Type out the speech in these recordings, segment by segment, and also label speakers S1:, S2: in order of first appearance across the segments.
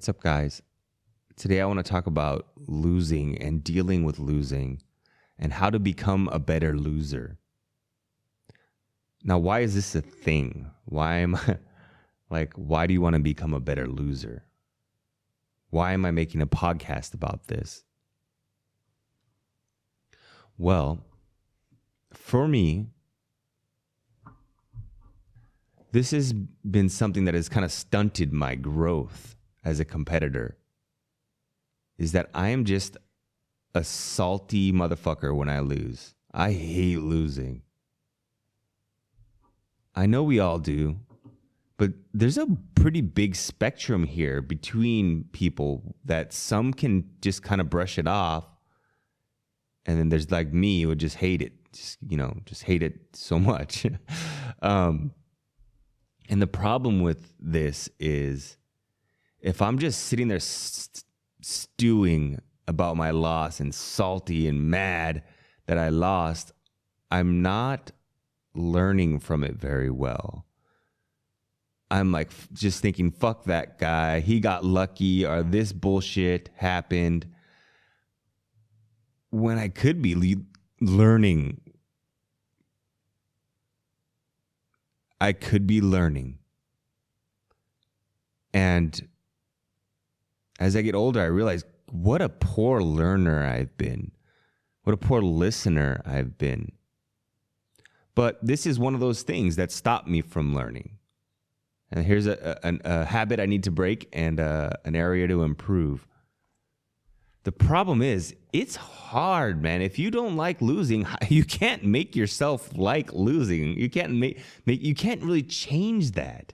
S1: What's up, guys? Today I want to talk about losing and dealing with losing and how to become a better loser. Now, why is this a thing? Why do you want to become a better loser? Why am I making a podcast about this? Well, for me, this has been something that has kind of stunted my growth as a competitor, is that I am just a salty motherfucker when I lose. I hate losing. I know we all do, but there's a pretty big spectrum here between people that some can just kind of brush it off. And then there's like me who would just hate it, just hate it so much. And the problem with this is if I'm just sitting there stewing about my loss and salty and mad that I lost, I'm not learning from it very well. I'm like just thinking, fuck that guy. He got lucky, or this bullshit happened. When I could be learning. I could be learning. And as I get older, I realize what a poor learner I've been. What a poor listener I've been. But this is one of those things that stopped me from learning. And here's a habit I need to break and an area to improve. The problem is, it's hard, man. If you don't like losing, you can't make yourself like losing. You can't you can't really change that.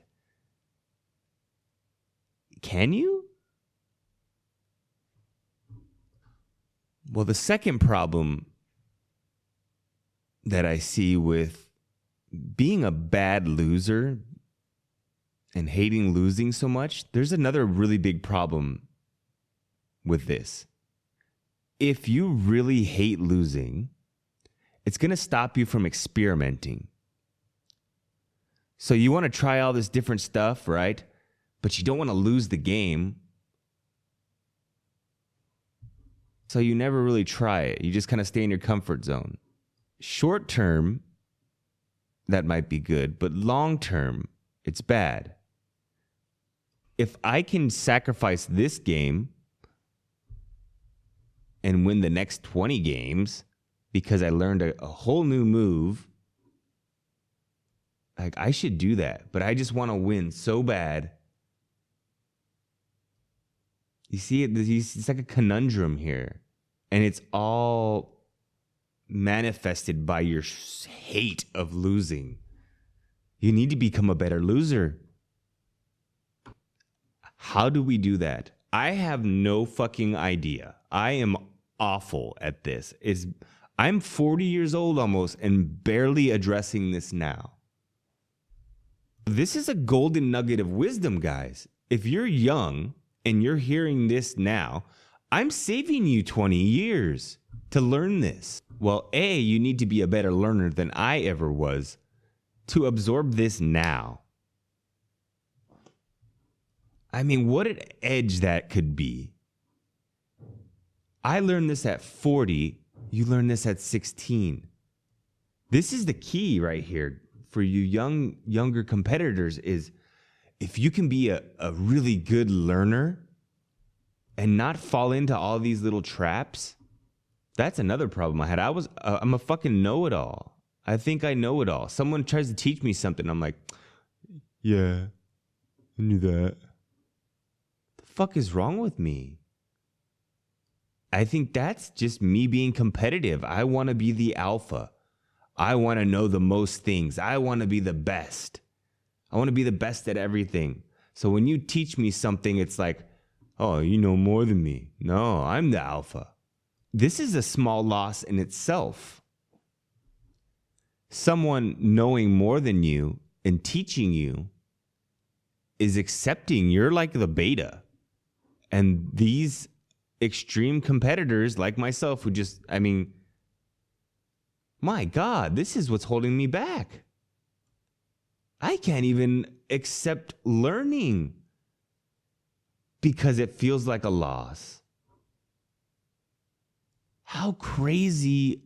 S1: Can you? Well, the second problem that I see with being a bad loser and hating losing so much, there's another really big problem with this. If you really hate losing, it's going to stop you from experimenting. So you want to try all this different stuff, right? But you don't want to lose the game. So you never really try it. You just kind of stay in your comfort zone. Short term, that might be good, but long term, it's bad. If I can sacrifice this game and win the next 20 games because I learned a whole new move, like I should do that, but I just want to win so bad. You see, it's like a conundrum here, and it's all manifested by your hate of losing. You need to become a better loser. How do we do that? I have no fucking idea. I am awful at this. I'm 40 years old almost and barely addressing this now. This is a golden nugget of wisdom, guys. If you're young and you're hearing this now, I'm saving you 20 years to learn this. Well, A, you need to be a better learner than I ever was to absorb this now. I mean, what an edge that could be. I learned this at 40. You learned this at 16. This is the key right here for you younger competitors is if you can be a really good learner and not fall into all these little traps. That's another problem I had. I'm a fucking know-it-all. I think I know it all. Someone tries to teach me something. I'm like, yeah, I knew that. The fuck is wrong with me? I think that's just me being competitive. I want to be the alpha. I want to know the most things. I want to be the best. I want to be the best at everything. So when you teach me something, it's like, oh, you know more than me. No, I'm the alpha. This is a small loss in itself. Someone knowing more than you and teaching you is accepting you're like the beta. And these extreme competitors like myself who just, my God, this is what's holding me back. I can't even accept learning. because it feels like a loss. How crazy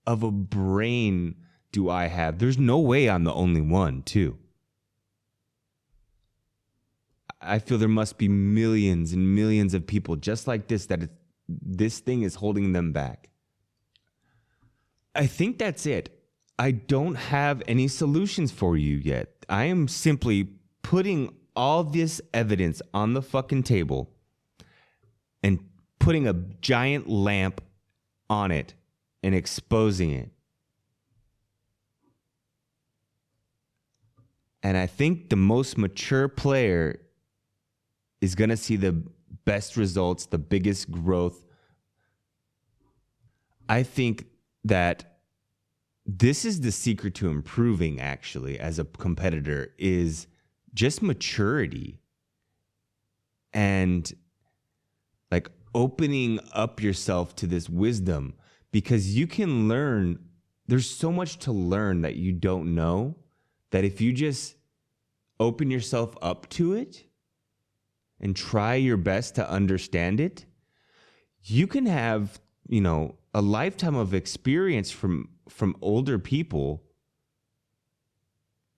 S1: of a brain do I have? There's no way I'm the only one, too. I feel there must be millions and millions of people just like this, that this thing is holding them back. I think that's it. I don't have any solutions for you yet. I am simply putting all this evidence on the fucking table and putting a giant lamp on it and exposing it. And I think the most mature player is going to see the best results, the biggest growth. I think that this is the secret to improving, actually, as a competitor, is just maturity and like opening up yourself to this wisdom, because you can learn. There's so much to learn that you don't know, that if you just open yourself up to it and try your best to understand it, you can have, a lifetime of experience from older people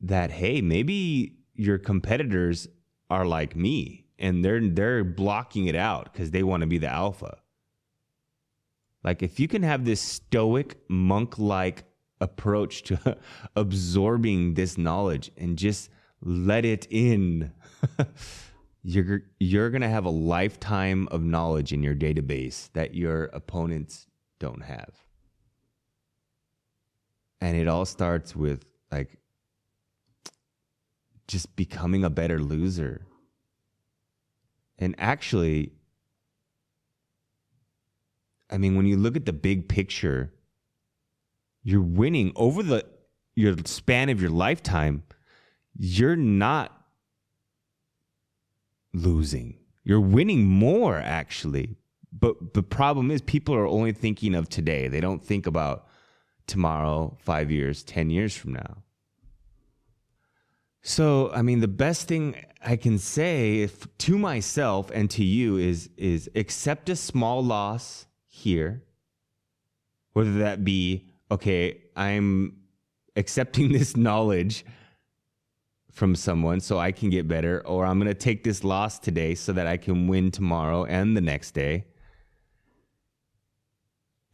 S1: that, hey, maybe your competitors are like me and they're blocking it out because they want to be the alpha. Like, if you can have this stoic, monk-like approach to absorbing this knowledge and just let it in, you're going to have a lifetime of knowledge in your database that your opponents don't have. And it all starts with like just becoming a better loser. And actually, I mean, when you look at the big picture, you're winning over your span of your lifetime. You're not losing. You're winning more, actually. But the problem is people are only thinking of today. They don't think about tomorrow, 5 years, 10 years from now. So, I mean, the best thing I can say to myself and to you is accept a small loss here, whether that be, okay, I'm accepting this knowledge from someone so I can get better, or I'm going to take this loss today so that I can win tomorrow and the next day.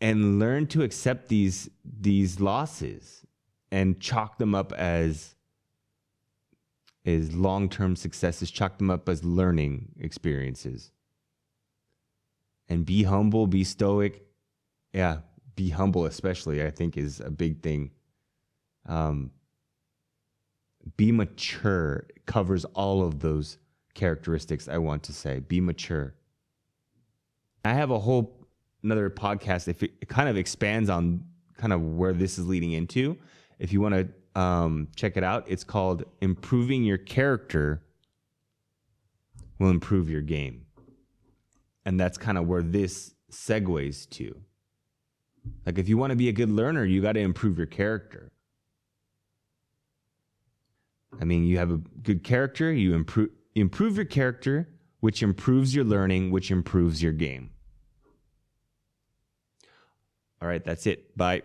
S1: And learn to accept these losses and chalk them up as long-term successes, chalk them up as learning experiences. And be humble, be stoic. Yeah, be humble especially, I think, is a big thing. Be mature. It covers all of those characteristics I want to say. Be mature. I have another podcast. If it kind of expands on kind of where this is leading into, if you want to check it out, it's called Improving Your Character Will Improve Your Game. And that's kind of where this segues to. Like, if you want to be a good learner, you got to improve your character. I mean, you have a good character, you improve your character, which improves your learning, which improves your game. All right, that's it. Bye.